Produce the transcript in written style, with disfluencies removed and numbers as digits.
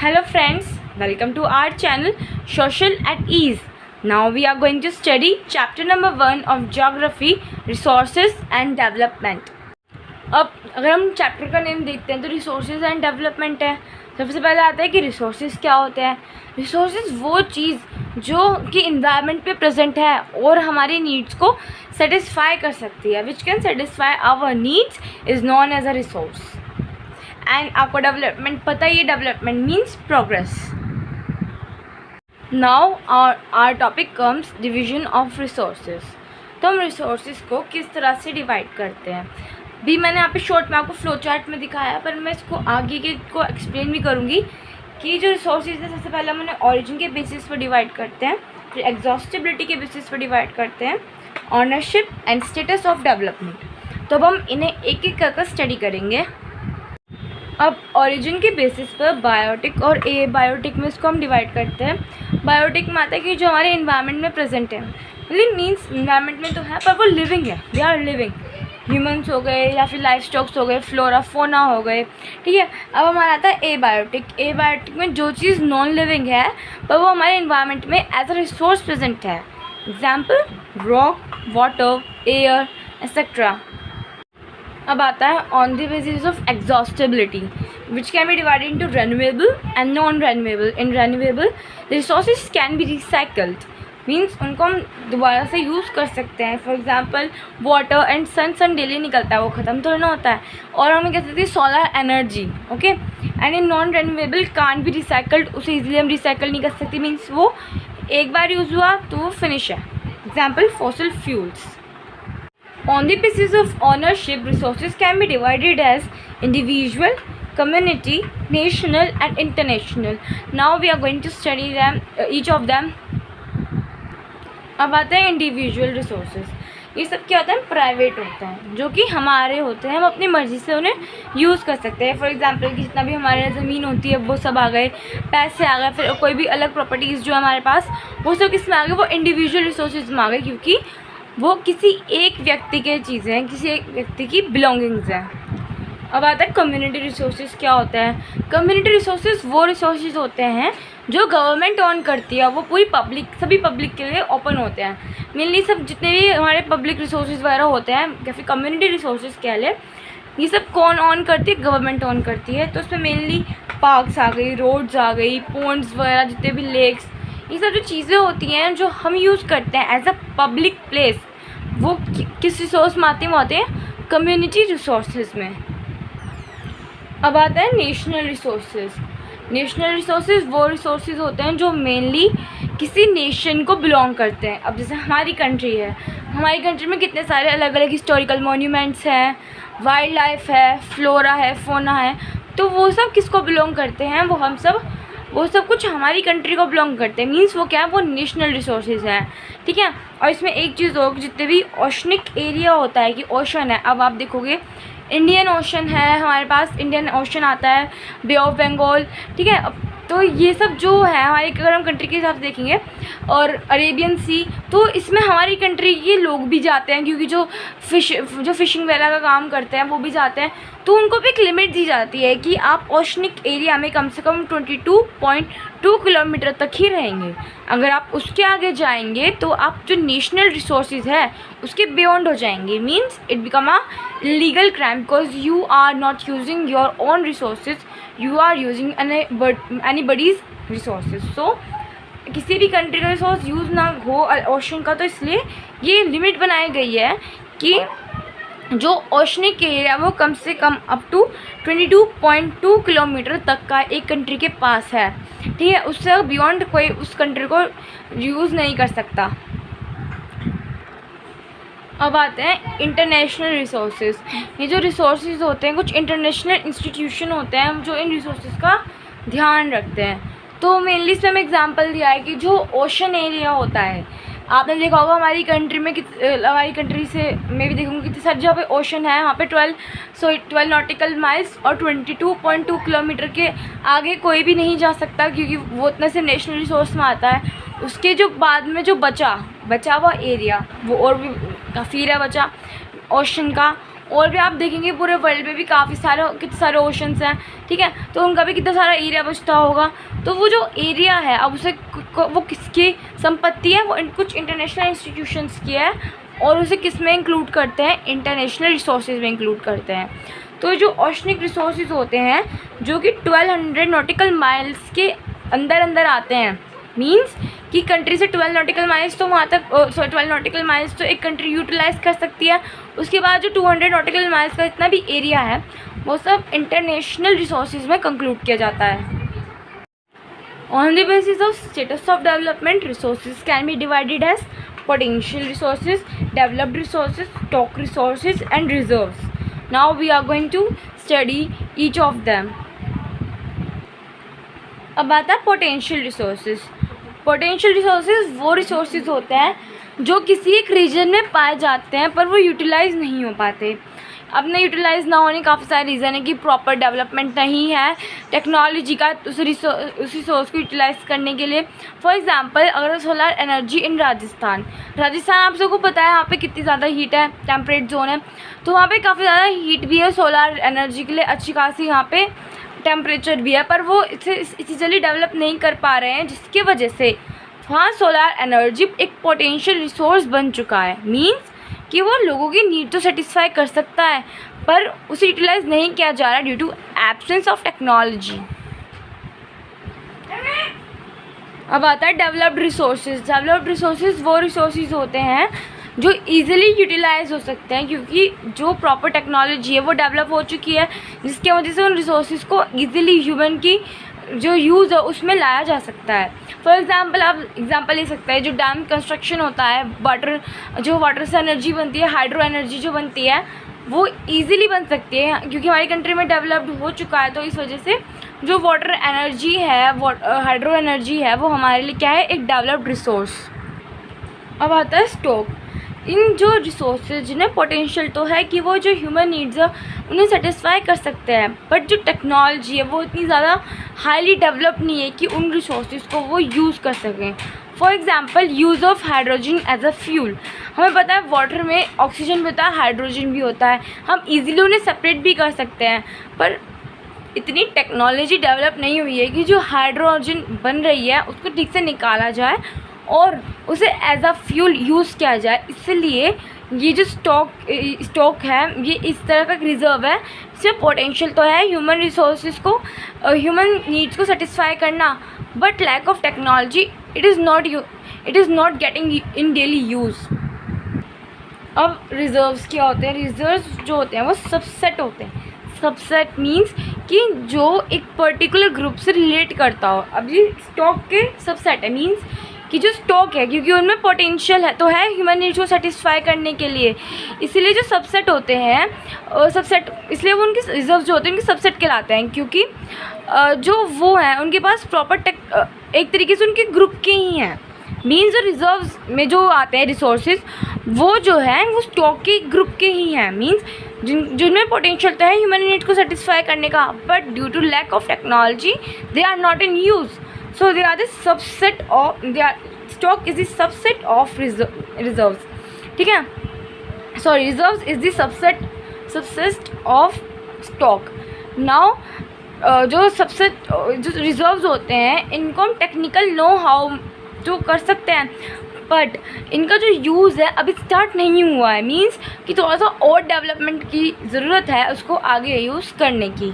Hello friends, welcome to our channel Social at Ease. Now we are going to study chapter number 1 of Geography, Resources and Development. अब अगर हम chapter का name देखते हैं तो resources and development है। सबसे पहले आता है कि रिसोर्सेज क्या होते हैं। रिसोर्सेज वो चीज़ जो कि इन्वायरमेंट पे प्रेजेंट है और हमारी नीड्स को सेटिस्फाई कर सकती है, which can satisfy our needs is known as a resource. And आपको डेवलपमेंट पता ही है, development means progress. Now our topic comes division of resources. तो हम रिसोर्सेज को किस तरह से डिवाइड करते हैं भी मैंने यहाँ पे शॉर्ट में आपको फ्लो चार्ट में दिखाया, पर मैं इसको आगे के को एक्सप्लेन भी करूँगी कि जो रिसोर्सेज है सबसे पहले हमने ओरिजिन के बेसिस पर डिवाइड करते हैं, फिर एग्जॉस्टिबिलिटी के बेसिस पर डिवाइड करते हैं, ownership and status of development. तो अब हम इन्हें एक एक कर स्टडी करेंगे। अब ओरिजिन के बेसिस पर बायोटिक और ए बायोटिक में इसको हम डिवाइड करते हैं। बायोटिक में आता है कि जो हमारे इन्वायरमेंट में प्रेजेंट है, मतलब मीन्स इन्वायरमेंट में तो है पर वो लिविंग है, दे आर लिविंग। ह्यूमंस हो गए या फिर लाइफ स्टॉक्स हो गए, फ्लोरा फोना हो गए, ठीक है। अब हमारा आता है ए बायोटिक। ए बायोटिक में जो चीज़ नॉन लिविंग है पर वो हमारे इन्वायरमेंट में एज अ रिसोर्स प्रेजेंट है, example rock, water, air et cetera. अब आता है on the basis of exhaustibility which can be divided into renewable and non renewable. In renewable resources can be recycled, means उनको हम दोबारा से use कर सकते हैं। For example water and sun daily निकलता है, वो ख़त्म थोड़ा ना होता है। और हम कह सकते हैं solar energy, okay. And in non renewable can be recycled, उसे इजीली हम रिसाइकल नहीं कर सकते, मीन्स वो एक बार यूज़ हुआ तो वो फिनिश है, example fossil fuels. On the basis of ownership, resources can be divided as individual, community, national and international. Now we are going to study them, each of them. अब आते हैं individual resources. ये सब क्या होता है, private होता है, जो कि हमारे होते हैं, हम अपनी मर्ज़ी से उन्हें यूज़ कर सकते हैं। फॉर एग्जांपल कि जितना भी हमारे ज़मीन होती है वो सब आ गए, पैसे आ गए, फिर कोई भी अलग प्रॉपर्टीज़ जो हमारे पास वो सब किस में आ गए, वो इंडिविजुअल रिसोर्सेज में आ गए, क्योंकि वो किसी एक व्यक्ति के चीज़ें हैं, किसी एक व्यक्ति की बिलोंगिंग्स हैं। अब आता है कम्युनिटी रिसोर्सेज क्या होता है। कम्युनिटी रिसोर्सेज वो रिसोर्सेज होते हैं जो गवर्नमेंट ऑन करती है, वो पूरी पब्लिक, सभी पब्लिक के लिए ओपन होते हैं। मेनली सब जितने भी हमारे पब्लिक रिसोर्सेज वगैरह होते हैं या फिर कम्युनिटी रिसोर्सेज कह लें, ये सब कौन ऑन करती है, गवर्नमेंट ऑन करती है। तो उसमें मेनली पार्क्स आ गई, रोड्स आ गई, पोन्ड्स वगैरह, जितने भी लेक्स, ये सब जो चीज़ें होती हैं जो हम यूज़ करते हैं एज अ पब्लिक प्लेस, वो किस रिसोर्स में आते हैं, कम्युनिटी रिसोर्सेज में। अब आता है नेशनल रिसोर्सेज। नेशनल रिसोर्सेज वो रिसोर्सेज होते हैं जो मेनली किसी नेशन को बिलोंग करते हैं। अब जैसे हमारी कंट्री है, हमारी कंट्री में कितने सारे अलग अलग हिस्टोरिकल मॉन्यूमेंट्स हैं, वाइल्ड लाइफ है, फ्लोरा है, फोना है, तो वो सब किसको बिलोंग करते हैं, वो सब कुछ हमारी कंट्री को बिलोंग करते हैं, मीन्स वो क्या है, वो नेशनल रिसोर्सेज हैं, ठीक है। और इसमें एक चीज़ और, जितने भी ओशनिक एरिया होता है कि ओशन है, अब आप देखोगे इंडियन ओशन है हमारे पास, इंडियन ओशन आता है, बे ऑफ बंगाल, ठीक है। अब तो ये सब जो है हमारी, अगर हम कंट्री के हिसाब से देखेंगे, और अरेबियन सी, तो इसमें हमारी कंट्री के लोग भी जाते हैं, क्योंकि जो फिशिंग वगैरह का काम करते हैं वो भी जाते हैं, तो उनको भी एक लिमिट दी जाती है कि आप ओशनिक एरिया में कम से कम 22.2 किलोमीटर तक ही रहेंगे। अगर आप उसके आगे जाएंगे तो आप जो नेशनल रिसोर्सेज है उसके बियॉन्ड हो जाएंगे, means it become a legal crime, because you are not using your own resources, you are using anybody's resources. So किसी भी कंट्री का रिसोर्स यूज़ ना हो ओशन का, तो इसलिए ये लिमिट बनाई गई है कि जो ओशनिक एरिया वो कम से कम अप टू 22.2 किलोमीटर तक का एक कंट्री के पास है, ठीक है। उससे बियॉन्ड कोई उस कंट्री को यूज़ नहीं कर सकता। अब आते हैं इंटरनेशनल रिसोर्सेज। ये जो रिसोर्सेज होते हैं, कुछ इंटरनेशनल इंस्टीट्यूशन होते हैं जो इन रिसोर्सेज का ध्यान रखते हैं। तो मेनली इसमें हमें एग्जांपल दिया है कि जो ओशन एरिया होता है, आपने देखा होगा हमारी कंट्री में हमारी कंट्री से मैं भी देखूँगी कितनी सारी जगह पे ओशन है, वहाँ पे 12 नॉटिकल माइल्स और 22.2 किलोमीटर के आगे कोई भी नहीं जा सकता, क्योंकि वो उतना से नेशनल रिसोर्स में आता है। उसके जो बाद में जो बचा हुआ एरिया वो और भी काफ़ी है बचा ओशन का, और भी आप देखेंगे पूरे वर्ल्ड में भी काफ़ी सारे कितने सारे ओशंस हैं, ठीक है, तो उनका भी कितना सारा एरिया बचता होगा। तो वो जो एरिया है अब उसे वो किसकी संपत्ति है, वो कुछ इंटरनेशनल इंस्टीट्यूशंस की है, और उसे किस में इंक्लूड करते हैं, इंटरनेशनल रिसोर्सेज में इंक्लूड करते हैं। तो जो ओशनिक रिसोर्सेज होते हैं जो कि 1200 नॉटिकल माइल्स के अंदर आते हैं, मींस कि कंट्री से 12 नॉटिकल माइल्स तो वहाँ तक 12 नॉटिकल माइल्स तो एक कंट्री यूटिलाइज़ कर सकती है। उसके बाद जो 200 नॉटिकल माइल्स का जितना भी एरिया है वो सब इंटरनेशनल रिसोर्सेज में कंक्लूड किया जाता है। On the basis of status of development, resources can be divided as potential resources, developed resources, stock resources and reserves. Now we are going to study each of them. अब आता है potential resources. Potential resources वो resources होते हैं जो किसी एक reason में पाए जाते हैं पर वो यूटिलाइज़ नहीं हो पाते। अब ना यूटिलाइज़ ना होने काफ़ी सारे रीज़न है कि प्रॉपर डेवलपमेंट नहीं है टेक्नोलॉजी का उस रिसोर्स को यूटिलाइज़ करने के लिए। फॉर एग्जांपल अगर सोलर एनर्जी इन राजस्थान आप सबको पता है यहाँ पे कितनी ज़्यादा हीट है, टेम्परेट जोन है, तो वहाँ पे काफ़ी ज़्यादा हीट भी है सोलर एनर्जी के लिए, अच्छी खासी यहाँ पे टेम्परेचर भी है, पर वो इसे जल्दी डेवलप नहीं कर पा रहे हैं, जिसकी वजह से वहाँ सोलर एनर्जी एक पोटेंशियल रिसोर्स बन चुका है। मींस कि वो लोगों की नीड तो सेटिस्फाई कर सकता है पर उसे यूटिलाइज नहीं किया जा रहा due to absence of technology. अब आता है डेवलप्ड रिसोर्सेज। डेवलप्ड रिसोर्सेज वो रिसोर्सेज होते हैं जो इजीली यूटिलाइज हो सकते हैं क्योंकि जो प्रॉपर टेक्नोलॉजी है वो डेवलप हो चुकी है, जिसके वजह से उन रिसोर्सेज को इजीली ह्यूमन की जो यूज़ है उसमें लाया जा सकता है। फॉर एग्जांपल आप एग्जांपल ले सकते हैं जो डैम कंस्ट्रक्शन होता है, वाटर से एनर्जी बनती है, हाइड्रो एनर्जी जो बनती है वो इजीली बन सकती है क्योंकि हमारी कंट्री में डेवलप्ड हो चुका है। तो इस वजह से जो वाटर एनर्जी है, हाइड्रो एनर्जी है, वो हमारे लिए क्या है, एक डेवलप्ड रिसोर्स। अब आता है स्टॉक। इन जो रिसोर्सेज जिन्हें पोटेंशियल तो है कि वो जो ह्यूमन नीड्स है उन्हें सेटिस्फाई कर सकते हैं, बट जो टेक्नोलॉजी है वो इतनी ज़्यादा हाईली डेवलप नहीं है कि उन रिसोर्सेज को वो यूज़ कर सकें। For example use of hydrogen as a fuel. हमें पता है वाटर में ऑक्सीजन भी होता है, हाइड्रोजन भी होता है, हम इजीली उन्हें सेपरेट भी कर सकते हैं, पर इतनी टेक्नोलॉजी डेवलप नहीं हुई है कि जो हाइड्रोजन बन रही है उसको ठीक से निकाला जाए और उसे एज अ फ्यूल यूज़ किया जाए। इसलिए ये जो स्टॉक है ये इस तरह का रिज़र्व है, इसमें पोटेंशियल तो है ह्यूमन रिसोर्सेज को, ह्यूमन नीड्स को सेटिस्फाई करना, but lack of technology it is not getting in daily use. अब रिज़र्व्स क्या होते हैं? रिज़र्व्स जो होते हैं वो सबसेट होते हैं। सबसेट मीन्स कि जो एक पर्टिकुलर ग्रुप से रिलेट करता हो। अब ये स्टॉक के सबसेट है, मीन्स कि जो स्टॉक है क्योंकि उनमें पोटेंशियल है तो है ह्यूमन नीड्स को सेटिस्फाई करने के लिए, इसीलिए जो सबसेट होते हैं सबसेट इसलिए वो उनके रिजर्व जो होते हैं उनके सबसेट कहलाते हैं क्योंकि जो वो हैं उनके पास प्रॉपर एक तरीके से उनके ग्रुप के ही हैं। मीन्स जो रिजर्व्स में जो आते हैं रिसोर्सेज वो जो है वो स्टॉक के ग्रुप के ही हैं। मीन्स जिनमें पोटेंशियल तो है ह्यूमन नीड्स को सेटिस्फाई करने का, but due to lack of technology they are not in use. So they are the subset of stock is the subset of reserves, ठीक है, sorry reserves is the subset of stock। now जो reserves होते हैं इनको हम technical know how जो कर सकते हैं, बट इनका जो यूज़ है अभी स्टार्ट नहीं हुआ है। मीन्स कि थोड़ा सा और डेवलपमेंट की ज़रूरत है उसको आगे यूज़ करने की।